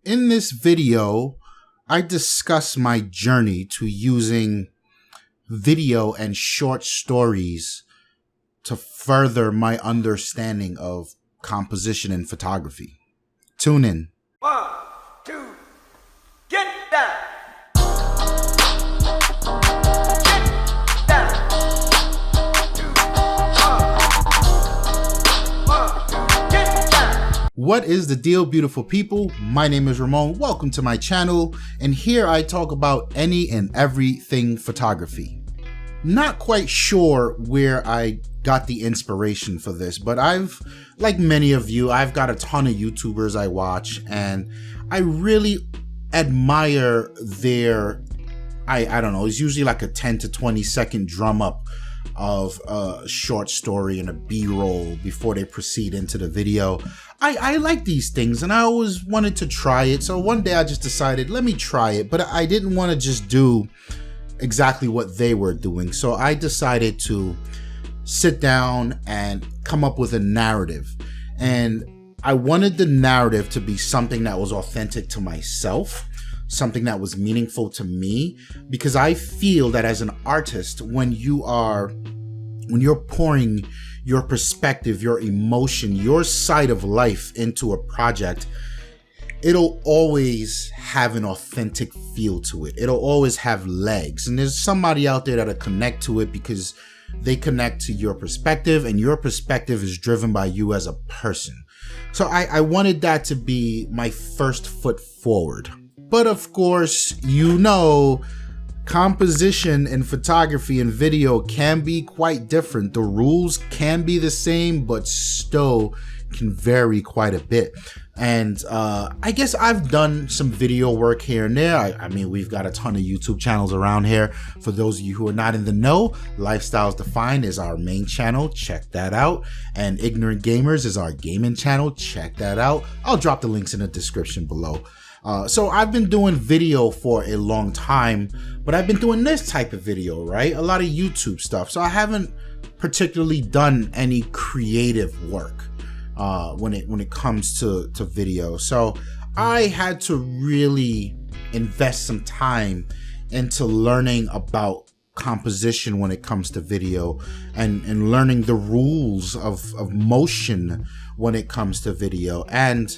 In this video, I discuss my journey to using video and short stories to further my understanding of composition and photography. Tune in. 1, 2, get down. What is the deal, beautiful people? My name is Ramon. Welcome to my channel, and here I talk about any and everything photography. Not quite sure where I got the inspiration for this, but like many of you, I've got a ton of YouTubers I watch, and I really admire their, I don't know, it's usually like a 10 to 20 second drum up of a short story and a B-roll before they proceed into the video. I like these things and I always wanted to try it. So one day I just decided, let me try it, but I didn't want to just do exactly what they were doing. So I decided to sit down and come up with a narrative. And I wanted the narrative to be something that was authentic to myself, something that was meaningful to me, because I feel that as an artist, when you're pouring your perspective, your emotion, your side of life into a project, it'll always have an authentic feel to it. It'll always have legs. And there's somebody out there that'll connect to it because they connect to your perspective, and your perspective is driven by you as a person. So I wanted that to be my first foot forward. But of course, you know, composition in photography and video can be quite different. The rules can be the same, but still can vary quite a bit. And I guess I've done some video work here and there. I mean, we've got a ton of YouTube channels around here. For those of you who are not in the know, Lifestyles Defined is our main channel. Check that out. And Ignorant Gamers is our gaming channel. Check that out. I'll drop the links in the description below. So I've been doing video for a long time, but I've been doing this type of video, right? A lot of YouTube stuff. So I haven't particularly done any creative work when it comes to video. So I had to really invest some time into learning about composition when it comes to video, and learning the rules of motion when it comes to video. And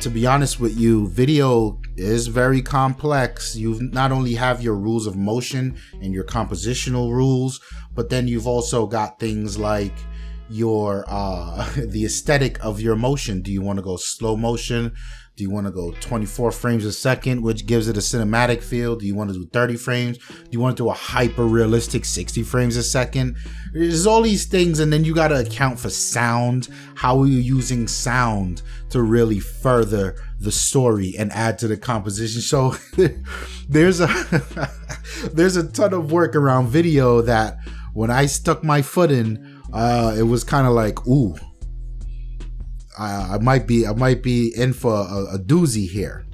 to be honest with you, video is very complex. You not only have your rules of motion and your compositional rules, but then you've also got things like your the aesthetic of your motion. Do you want to go slow motion? Do you want to go 24 frames a second, which gives it a cinematic feel? Do you want to do 30 frames? Do you want to do a hyper realistic 60 frames a second? There's all these things, and then you got to account for sound. How are you using sound to really further the story and add to the composition? So there's a ton of work around video that when I stuck my foot in, it was kind of like, ooh, I might be in for a doozy here.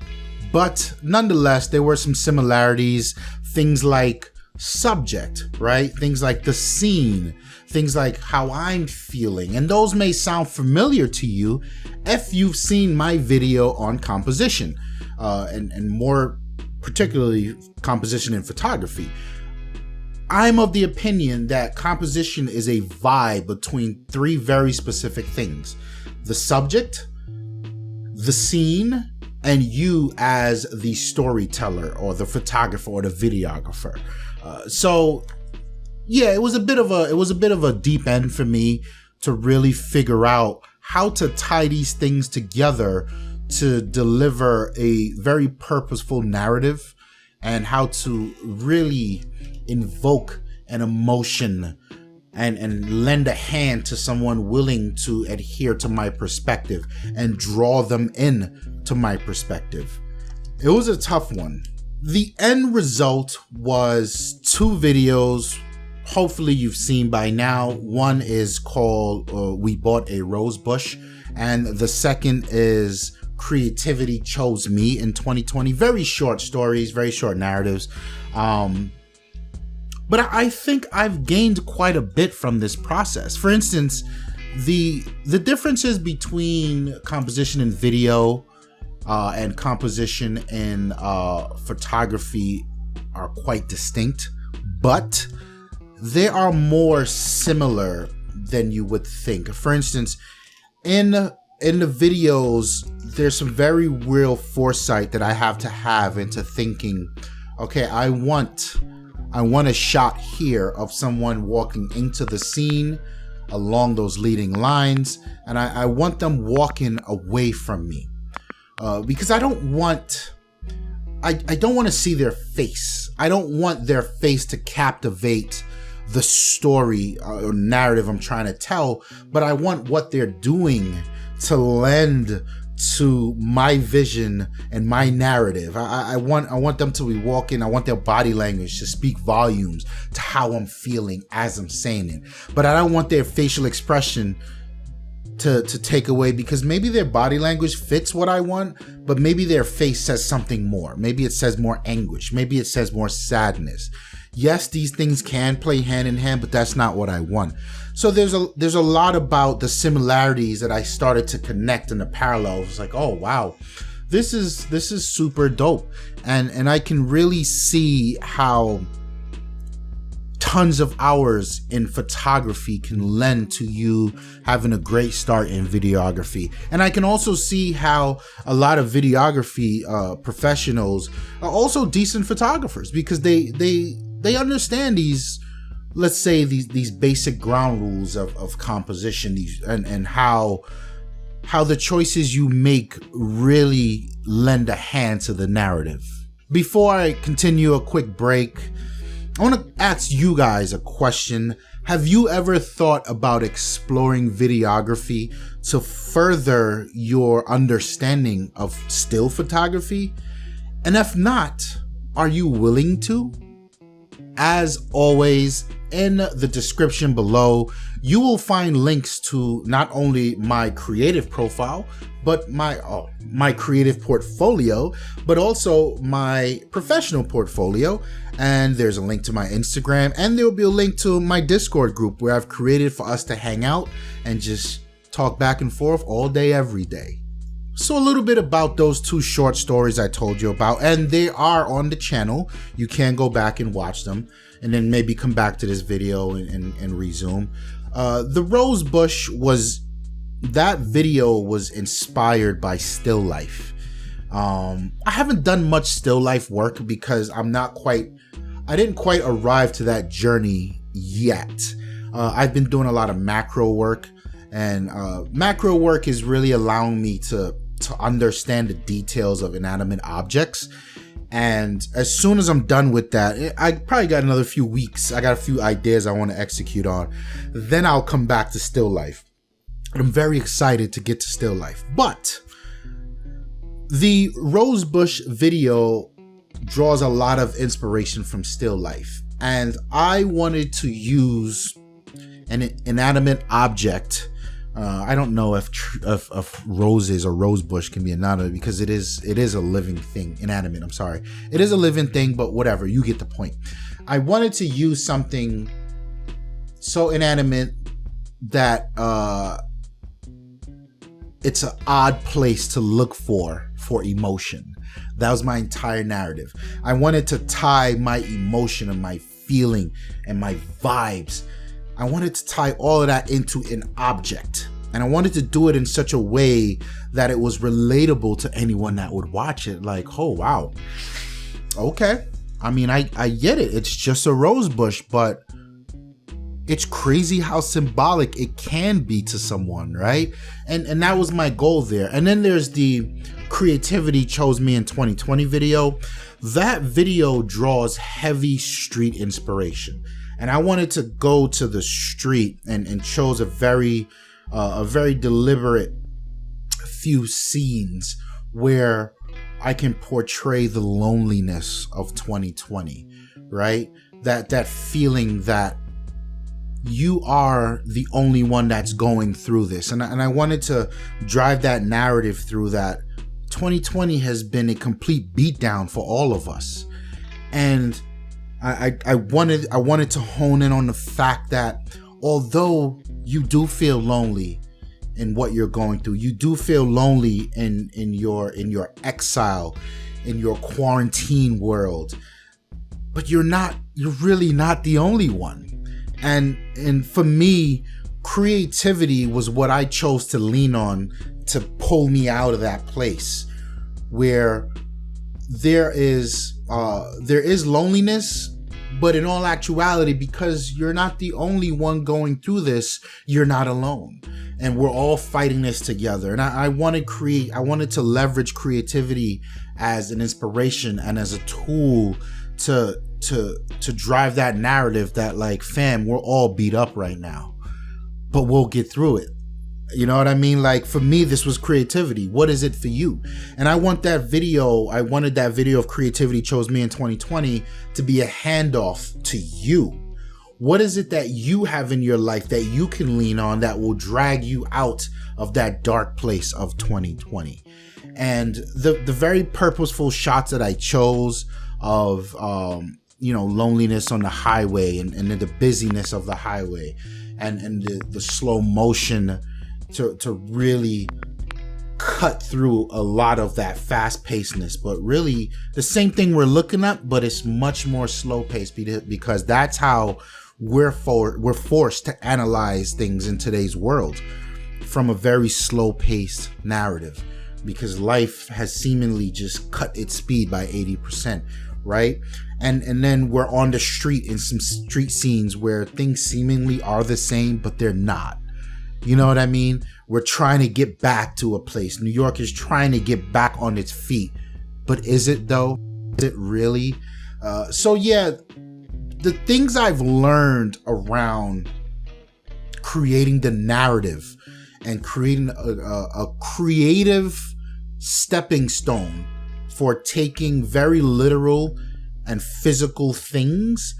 But nonetheless, there were some similarities. Things like subject, right? Things like the scene, things like how I'm feeling. And those may sound familiar to you if you've seen my video on composition, and more particularly composition in photography. I'm of the opinion that composition is a vibe between three very specific things: the subject, the scene, and you as the storyteller or the photographer or the videographer. So yeah, it was a bit of a deep end for me to really figure out how to tie these things together to deliver a very purposeful narrative, and how to really invoke an emotion and lend a hand to someone willing to adhere to my perspective and draw them in to my perspective. It was a tough one. The end result was two videos. Hopefully you've seen by now. One is called We Bought a Rose Bush, and the second is Creativity Chose Me in 2020. Very short stories, very short narratives. But I think I've gained quite a bit from this process. For instance, the differences between composition and video and composition in photography are quite distinct, but they are more similar than you would think. For instance, in the videos, there's some very real foresight that I have to have into thinking, okay, I want a shot here of someone walking into the scene along those leading lines, and I want them walking away from me, because I don't want to see their face. I don't want their face to captivate the story or narrative I'm trying to tell, but I want what they're doing to lend to my vision and my narrative. I want them to be walking. I want their body language to speak volumes to how I'm feeling as I'm saying it. But I don't want their facial expression to take away, because maybe their body language fits what I want, but maybe their face says something more. Maybe it says more anguish. Maybe it says more sadness. Yes, these things can play hand in hand, but that's not what I want. So there's a lot about the similarities that I started to connect in the parallels. It's like, oh wow, this is super dope, and I can really see how tons of hours in photography can lend to you having a great start in videography. And I can also see how a lot of videography professionals are also decent photographers, because they understand these, let's say, these basic ground rules of composition, and how the choices you make really lend a hand to the narrative. Before I continue, a quick break. I want to ask you guys a question. Have you ever thought about exploring videography to further your understanding of still photography? And if not, are you willing to? As always, in the description below, you will find links to not only my creative profile, but my creative portfolio, but also my professional portfolio. And there's a link to my Instagram, and there will be a link to my Discord group where I've created for us to hang out and just talk back and forth all day, every day. So a little bit about those two short stories I told you about, and they are on the channel. You can go back and watch them, and then maybe come back to this video and resume. The Rose Bush that video was inspired by still life. I haven't done much still life work because I didn't quite arrive to that journey yet. I've been doing a lot of macro work, and macro work is really allowing me to understand the details of inanimate objects. And as soon as I'm done with that, I probably got another few weeks. I got a few ideas I want to execute on. Then I'll come back to still life. And I'm very excited to get to still life. But the Rosebush video draws a lot of inspiration from still life. And I wanted to use an inanimate object. I don't know if roses or rosebush can be inanimate, because it is a living thing. Inanimate, I'm sorry. It is a living thing, but whatever, you get the point. I wanted to use something so inanimate that it's an odd place to look for emotion. That was my entire narrative. I wanted to tie my emotion and my feeling and my vibes. I wanted to tie all of that into an object, and I wanted to do it in such a way that it was relatable to anyone that would watch it. Like, oh wow, okay. I mean, I get it. It's just a rose bush, but it's crazy how symbolic it can be to someone, right? And that was my goal there. And then there's the Creativity Chose Me in 2020 video. That video draws heavy street inspiration. And I wanted to go to the street and chose a very deliberate few scenes where I can portray the loneliness of 2020, right? That feeling that you are the only one that's going through this. And I wanted to drive that narrative through that 2020 has been a complete beatdown for all of us. And I wanted to hone in on the fact that although you do feel lonely in what you're going through. You do feel lonely in your exile, in your quarantine world. But you're really not the only one. And for me, creativity was what I chose to lean on to pull me out of that place where there is loneliness, but in all actuality, because you're not the only one going through this, you're not alone. And we're all fighting this together. And I wanted to leverage creativity as an inspiration and as a tool to drive that narrative that, like, fam, we're all beat up right now, but we'll get through it. You know what I mean? Like, for me, this was creativity. What is it for you? And I wanted that video of Creativity Chose Me in 2020 to be a handoff to you. What is it that you have in your life that you can lean on that will drag you out of that dark place of 2020? And the very purposeful shots that I chose of, loneliness on the highway and the busyness of the highway and the slow motion to really cut through a lot of that fast-pacedness, but really the same thing we're looking at, but it's much more slow-paced because that's how we're forced to analyze things in today's world, from a very slow-paced narrative, because life has seemingly just cut its speed by 80%, right? And then we're on the street in some street scenes where things seemingly are the same, but they're not. You know what I mean? We're trying to get back to a place. New York is trying to get back on its feet. But is it though? Is it really? So yeah, the things I've learned around creating the narrative and creating a creative stepping stone for taking very literal and physical things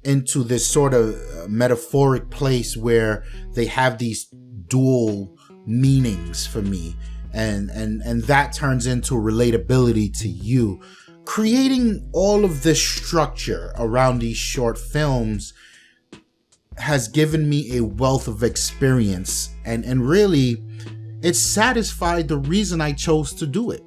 into this sort of metaphoric place where they have these dual meanings for me, and that turns into relatability to you. Creating all of this structure around these short films has given me a wealth of experience, and really it satisfied the reason I chose to do it.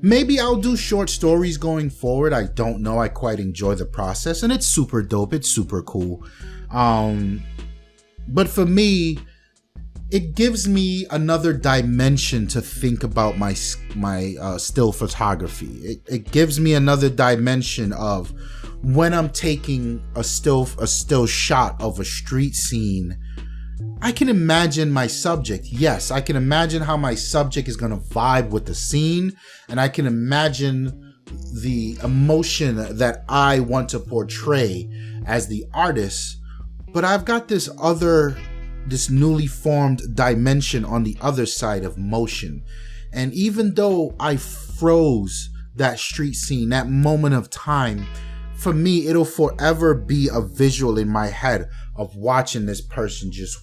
Maybe I'll do short stories going forward. I don't know. I quite enjoy the process, and it's super dope. It's super cool. But for me, it gives me another dimension to think about my still photography. It gives me another dimension of when I'm taking a still shot of a street scene. I can imagine my subject. Yes, I can imagine how my subject is going to vibe with the scene, and I can imagine the emotion that I want to portray as the artist. But I've got this newly formed dimension on the other side of motion. And even though I froze that street scene, that moment of time, for me, it'll forever be a visual in my head of watching this person just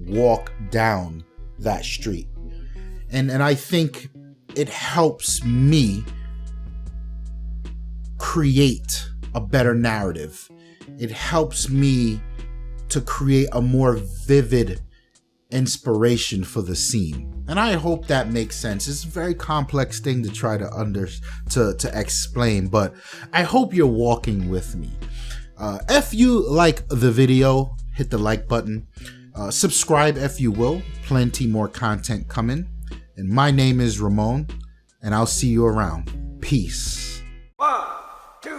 walk down that street. And I think it helps me create a better narrative. It helps me to create a more vivid inspiration for the scene. And I hope that makes sense. It's a very complex thing to try to explain, but I hope you're walking with me. If you like the video, hit the like button. Subscribe if you will. Plenty more content coming. And my name is Ramon, and I'll see you around. Peace. 1, 2